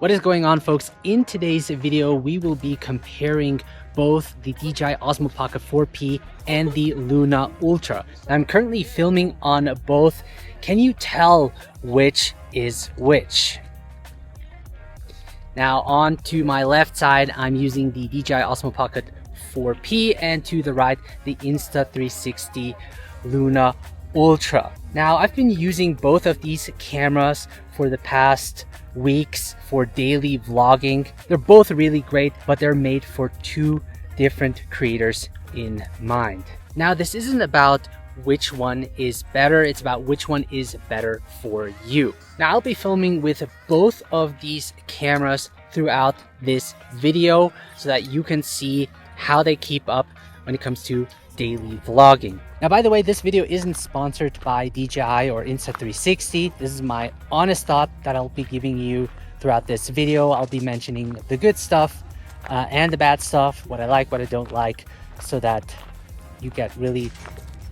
What is going on, folks? In today's video, we will be comparing both the DJI Osmo Pocket 4P and the Luna Ultra. I'm currently filming on both. Can you tell which is which? Now, on to my left side, I'm using the DJI Osmo Pocket 4P, and to the right, the Insta360 Luna Ultra. Now, I've been using both of these cameras for the past weeks for daily vlogging. They're both really great, but they're made for two different creators in mind. Now, this isn't about which one is better, it's about which one is better for you. Now, I'll be filming with both of these cameras throughout this video so that you can see how they keep up when it comes to daily vlogging. Now, by the way, this video isn't sponsored by DJI or Insta360. This is my honest thought that I'll be giving you throughout this video. I'll be mentioning the good stuff and the bad stuff, what I like, what I don't like, so that you get really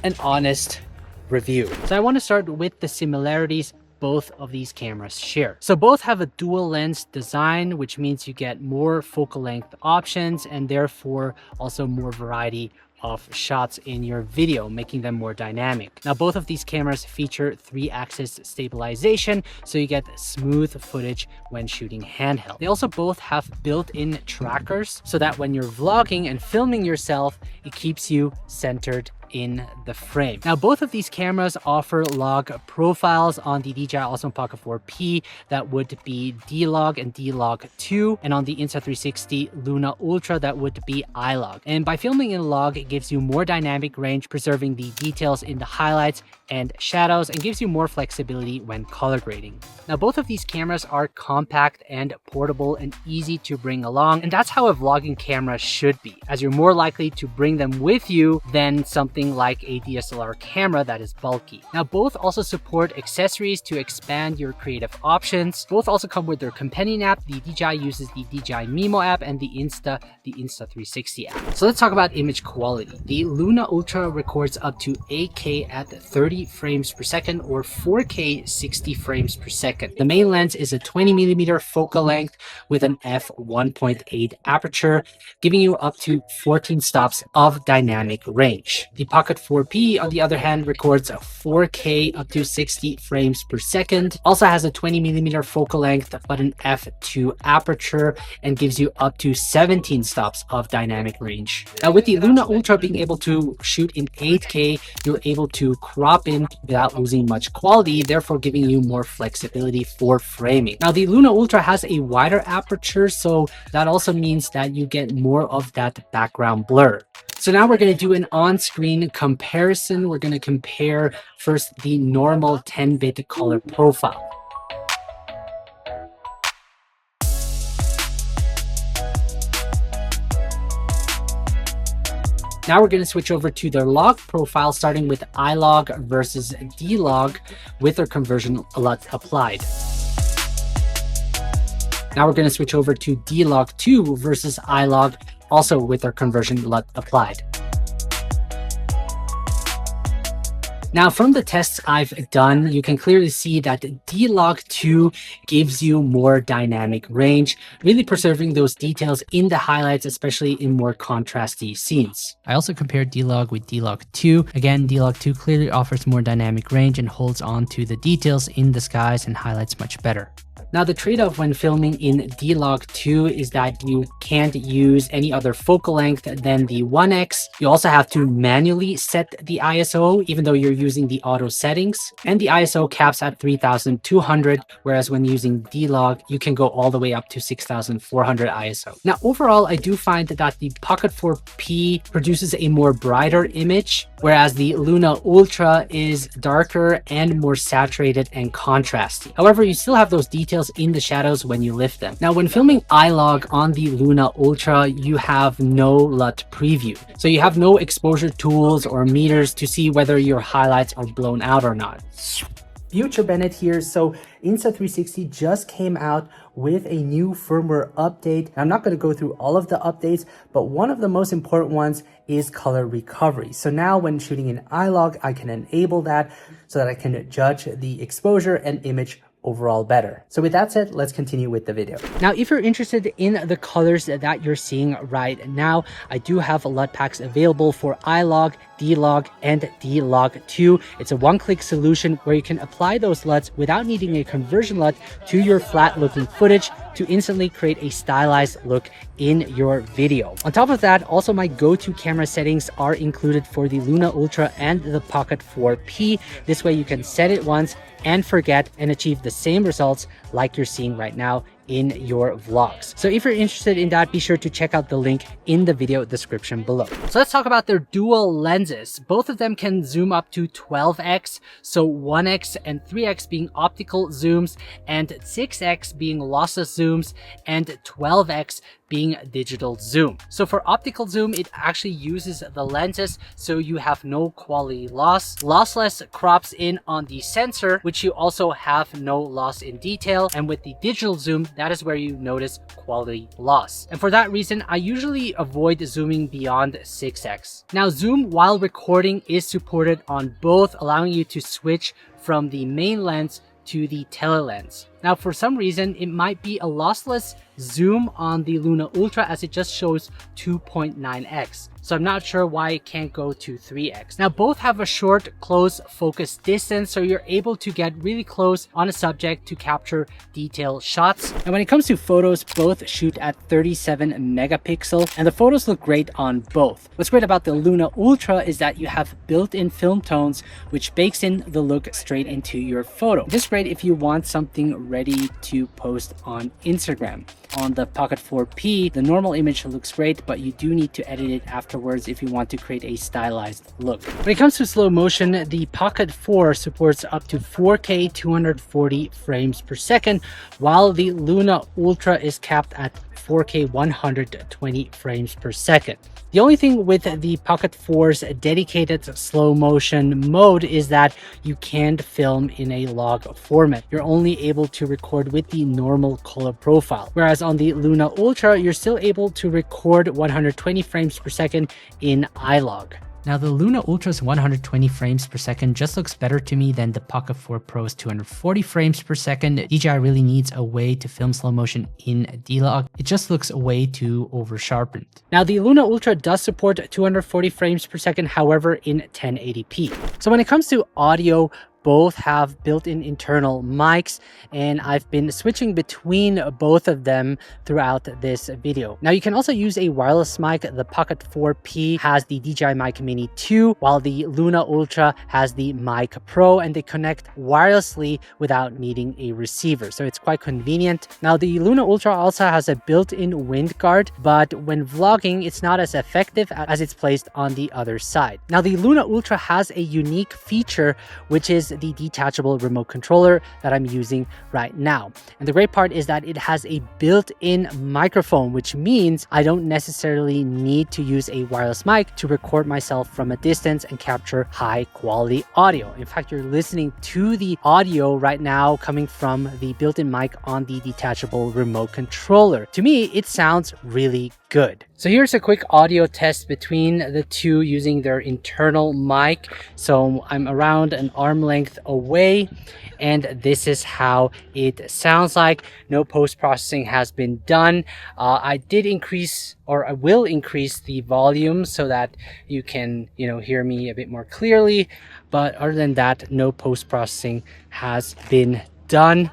an honest review. So I want to start with the similarities both of these cameras share. So both have a dual lens design, which means you get more focal length options and therefore also more variety of shots in your video, making them more dynamic. Now, both of these cameras feature 3-axis stabilization, so you get smooth footage when shooting handheld. They also both have built-in trackers so that when you're vlogging and filming yourself, it keeps you centered in the frame. Now, both of these cameras offer log profiles. On the DJI Osmo Pocket 4P, that would be D-Log and D-Log 2, and on the Insta360 Luna Ultra, that would be I-Log. And by filming in log, it gives you more dynamic range, preserving the details in the highlights and shadows, and gives you more flexibility when color grading. Now, both of these cameras are compact and portable and easy to bring along, and that's how a vlogging camera should be, as you're more likely to bring them with you than something like a DSLR camera that is bulky. Now, both also support accessories to expand your creative options. Both also come with their companion app. The DJI uses the DJI Mimo app, and the Insta360 app. So let's talk about image quality. The Luna Ultra records up to 8K at 30 frames per second or 4K 60 frames per second. The main lens is a 20mm focal length with an f1.8 aperture, giving you up to 14 stops of dynamic range. The Pocket 4P, on the other hand, records a 4K up to 60 frames per second, also has a 20mm focal length but an f2 aperture, and gives you up to 17 stops of dynamic range. Now, with the Luna Ultra being able to shoot in 8K, you're able to crop in without losing much quality, therefore giving you more flexibility for framing. Now, the Luna Ultra has a wider aperture, so that also means that you get more of that background blur. So now we're going to do an on-screen comparison. We're going to compare first the normal 10-bit color profile. Now we're going to switch over to their log profile, starting with I-Log versus D-Log with their conversion LUT applied. Now we're going to switch over to D-Log 2 versus I-Log, also with their conversion LUT applied. Now, from the tests I've done, you can clearly see that D-Log 2 gives you more dynamic range, really preserving those details in the highlights, especially in more contrasty scenes. I also compared D-Log with D-Log 2. Again, D-Log 2 clearly offers more dynamic range and holds on to the details in the skies and highlights much better. Now, the trade-off when filming in D-Log 2 is that you can't use any other focal length than the 1x. You also have to manually set the ISO, even though you're using the auto settings. And the ISO caps at 3200, whereas when using D-Log, you can go all the way up to 6400 ISO. Now, overall, I do find that the Pocket 4P produces a more brighter image, whereas the Luna Ultra is darker and more saturated and contrasty. However, you still have those details in the shadows when you lift them. Now, when filming I-Log on the Luna Ultra, you have no LUT preview. So you have no exposure tools or meters to see whether your highlights are blown out or not. Future Bennett here. So Insta360 just came out with a new firmware update. I'm not going to go through all of the updates, but one of the most important ones is color recovery. So now when shooting in I-Log, I can enable that so that I can judge the exposure and image overall better. So with that said, let's continue with the video. Now, if you're interested in the colors that you're seeing right now, I do have LUT packs available for iLog, D-Log, and D-Log2. It's a one-click solution where you can apply those LUTs without needing a conversion LUT to your flat-looking footage to instantly create a stylized look in your video. On top of that, also my go-to camera settings are included for the Luna Ultra and the Pocket 4P. This way you can set it once and forget and achieve the same results like you're seeing right now in your vlogs. So if you're interested in that, be sure to check out the link in the video description below. So let's talk about their dual lenses. Both of them can zoom up to 12x, so 1x and 3x being optical zooms, and 6x being lossless zooms, and 12x being digital zoom. So for optical zoom, it actually uses the lenses, so you have no quality loss. Lossless crops in on the sensor, which you also have no loss in detail. And with the digital zoom, that is where you notice quality loss. And for that reason, I usually avoid zooming beyond 6x. Now, zoom while recording is supported on both, allowing you to switch from the main lens to the telelens. Now, for some reason, it might be a lossless zoom on the Luna Ultra as it just shows 2.9x. So I'm not sure why it can't go to 3x. Now, both have a short close focus distance, so you're able to get really close on a subject to capture detailed shots. And when it comes to photos, both shoot at 37 megapixel, and the photos look great on both. What's great about the Luna Ultra is that you have built-in film tones, which bakes in the look straight into your photo. This is great if you want something ready to post on Instagram. On the Pocket 4P, the normal image looks great, but you do need to edit it afterwards if you want to create a stylized look. When it comes to slow motion, the Pocket 4 supports up to 4K 240 frames per second, while the Luna Ultra is capped at 4K 120 frames per second. The only thing with the Pocket 4's dedicated slow motion mode is that you can't film in a log format. You're only able to record with the normal color profile. Whereas on the Luna Ultra, you're still able to record 120 frames per second in iLog. Now, the Luna Ultra's 120 frames per second just looks better to me than the Pocket 4 Pro's 240 frames per second. DJI really needs a way to film slow motion in D-Log. It just looks way too over sharpened. Now, the Luna Ultra does support 240 frames per second, however, in 1080p. So when it comes to audio, both have built-in internal mics, and I've been switching between both of them throughout this video. Now, you can also use a wireless mic. The Pocket 4P has the DJI Mic Mini 2, while the Luna Ultra has the Mic Pro, and they connect wirelessly without needing a receiver, so it's quite convenient. Now, the Luna Ultra also has a built-in wind guard, but when vlogging, it's not as effective as it's placed on the other side. Now, the Luna Ultra has a unique feature, which is the detachable remote controller that I'm using right now. And the great part is that it has a built-in microphone, which means I don't necessarily need to use a wireless mic to record myself from a distance and capture high quality audio. In fact, you're listening to the audio right now coming from the built-in mic on the detachable remote controller. To me, it sounds really good. So here's a quick audio test between the two using their internal mic. So I'm around an arm length away, and this is how it sounds like. No post-processing has been done. I did increase, or I will increase the volume so that you can, hear me a bit more clearly. But other than that, no post-processing has been done.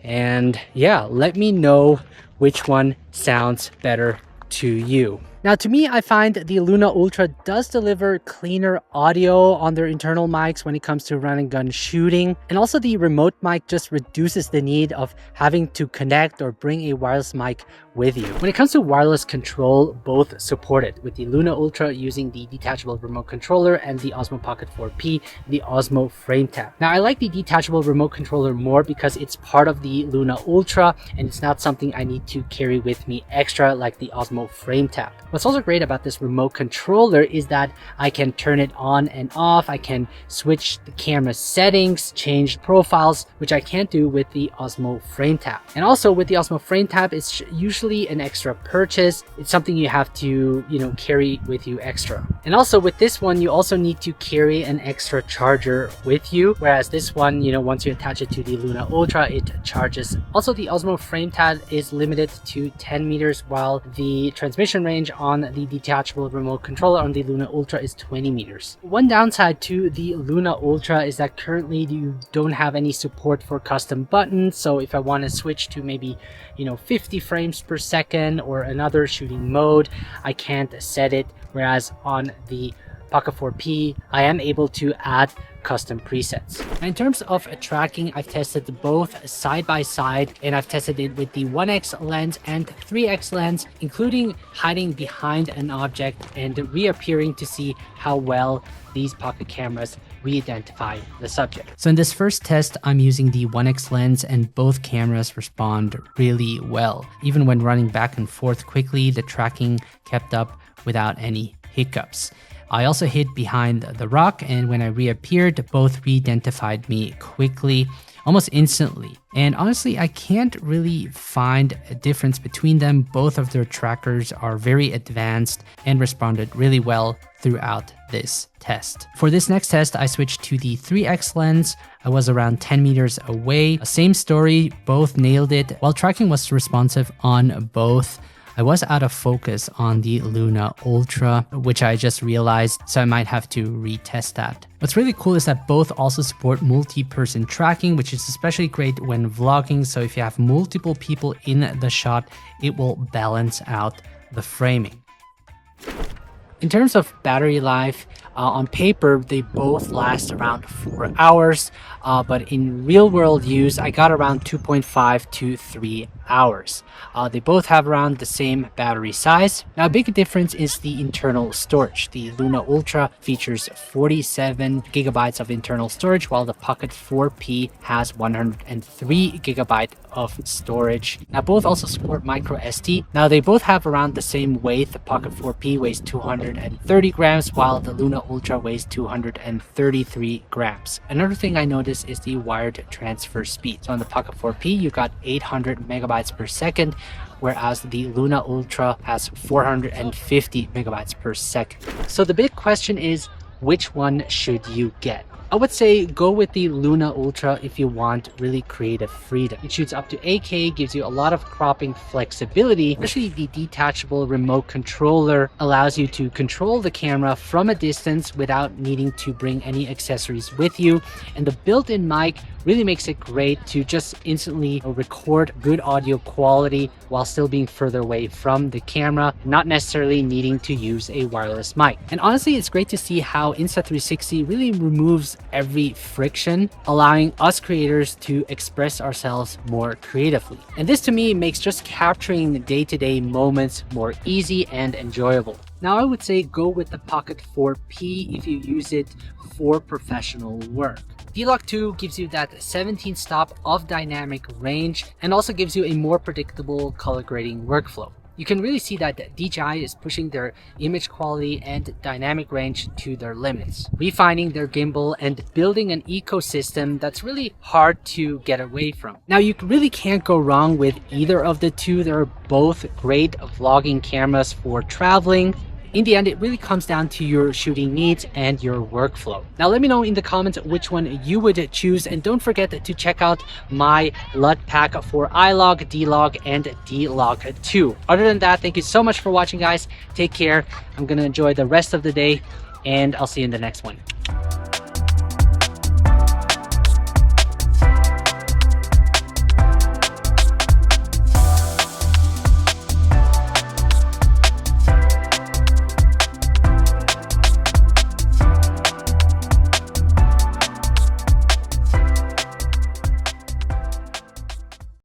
And yeah, let me know which one sounds better to you. Now, to me, I find the Luna Ultra does deliver cleaner audio on their internal mics when it comes to run and gun shooting. And also the remote mic just reduces the need of having to connect or bring a wireless mic with you. When it comes to wireless control, both support it, with the Luna Ultra using the detachable remote controller and the Osmo Pocket 4P, the Osmo Frame Tab. Now, I like the detachable remote controller more because it's part of the Luna Ultra and it's not something I need to carry with me extra like the Osmo Frame Tab. What's also great about this remote controller is that I can turn it on and off. I can switch the camera settings, change profiles, which I can't do with the Osmo Frame Tab. And also with the Osmo Frame Tab, it's usually an extra purchase. It's something you have to, carry with you extra. And also with this one, you also need to carry an extra charger with you. Whereas this one, once you attach it to the Luna Ultra, it charges. Also, the Osmo Frame Tab is limited to 10 meters, while the transmission range on the detachable remote controller on the Luna Ultra is 20 meters. One downside to the Luna Ultra is that currently you don't have any support for custom buttons. So if I want to switch to maybe 50 frames per second or another shooting mode, I can't set it. Whereas on the Pocket 4P, I am able to add custom presets. In terms of tracking, I've tested both side by side, and I've tested it with the 1x lens and 3x lens, including hiding behind an object and reappearing to see how well these pocket cameras re-identify the subject. So in this first test, I'm using the 1x lens and both cameras respond really well. Even when running back and forth quickly, the tracking kept up without any hiccups. I also hid behind the rock, and when I reappeared, both re-identified me quickly, almost instantly. And honestly, I can't really find a difference between them. Both of their trackers are very advanced and responded really well throughout this test. For this next test, I switched to the 3x lens. I was around 10 meters away. Same story, both nailed it. While tracking was responsive on both, I was out of focus on the Luna Ultra, which I just realized, so I might have to retest that. What's really cool is that both also support multi-person tracking, which is especially great when vlogging. So if you have multiple people in the shot, it will balance out the framing. In terms of battery life, on paper, they both last around 4 hours, but in real world use, I got around 2.5 to 3 hours. They both have around the same battery size. Now, a big difference is the internal storage. The Luna Ultra features 47 gigabytes of internal storage, while the Pocket 4P has 103 gigabytes of storage. Now, both also support micro SD. Now, they both have around the same weight. The Pocket 4P weighs 230 grams, while the Luna Ultra weighs 233 grams. Another thing I noticed is the wired transfer speed. So on the Pocket 4P, you got 800 megabytes per second, whereas the Luna Ultra has 450 megabytes per second. So the big question is, which one should you get? I would say go with the Luna Ultra if you want really creative freedom. It shoots up to 8K, gives you a lot of cropping flexibility, especially the detachable remote controller allows you to control the camera from a distance without needing to bring any accessories with you. And the built-in mic really makes it great to just instantly record good audio quality while still being further away from the camera, not necessarily needing to use a wireless mic. And honestly, it's great to see how Insta360 really removes every friction, allowing us creators to express ourselves more creatively. And this to me makes just capturing day-to-day moments more easy and enjoyable. Now, I would say go with the Pocket 4P if you use it for professional work. D-Lock 2 gives you that 17 stop of dynamic range and also gives you a more predictable color grading workflow. You can really see that DJI is pushing their image quality and dynamic range to their limits, refining their gimbal and building an ecosystem that's really hard to get away from. Now, you really can't go wrong with either of the two. They're both great vlogging cameras for traveling. In the end, it really comes down to your shooting needs and your workflow. Now, let me know in the comments which one you would choose, and don't forget to check out my LUT pack for iLog, D-Log, and D-Log 2. Other than that, thank you so much for watching, guys. Take care. I'm gonna enjoy the rest of the day, and I'll see you in the next one.